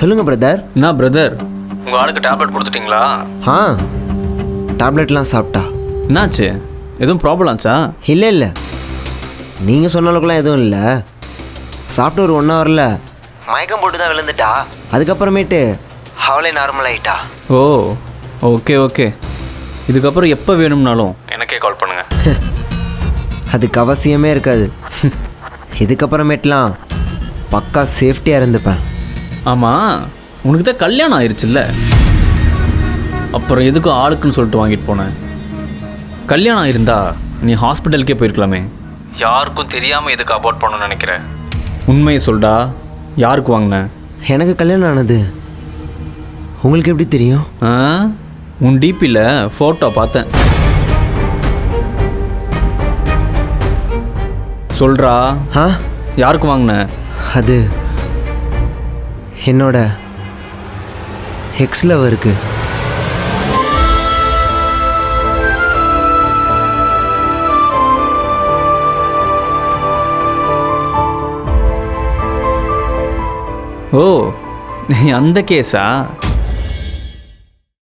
சொல்லுங்கள் பிரதர். என்ன பிரதர், உங்கள் ஆளுக்கு டேப்லெட் கொடுத்துட்டிங்களா? ஆ, டேப்லெட்லாம் சாப்பிட்டா. என்னாச்சு, எதுவும் ப்ராப்ளம் ஆச்சா? இல்லை நீங்கள் சொன்ன அளவுக்குலாம் எதுவும் இல்லை. சாப்பிட்டு ஒரு 1 ஹவரில் மயக்கம் போட்டு தான் விழுந்துட்டா. அதுக்கப்புறமேட்டு அவளே நார்மல் ஆகிட்டா. ஓ, ஓகே. இதுக்கப்புறம் எப்போ வேணும்னாலும் எனக்கே கால் பண்ணுங்கள். அதுக்கு அவசியமே இருக்காது. இதுக்கப்புறமேட்டுலாம் பக்கா சேஃப்டியாக இருந்துப்பேன். ஆமாம், உனக்கு தான் கல்யாணம் ஆயிடுச்சுல்ல, அப்புறம் எதுக்கும் ஆளுக்குன்னு சொல்லிட்டு வாங்கிட்டு போனேன். கல்யாணம் ஆயிருந்தா நீ ஹாஸ்பிட்டலுக்கே போயிருக்கலாமே. யாருக்கும் தெரியாமல் எதுக்கு அபார்ட் பண்ணணும்னு நினைக்கிற? உண்மையை சொல்டா, யாருக்கு வாங்கின? எனக்கு கல்யாணம் ஆனது உங்களுக்கு எப்படி தெரியும்? உன் டிபியில் ஃபோட்டோ பார்த்தேன். சொல்கிறா, யாருக்கு வாங்கின? அது என்னோட எக்ஸ் லவருக்கு. ஓ, நீ அந்த கேஸா?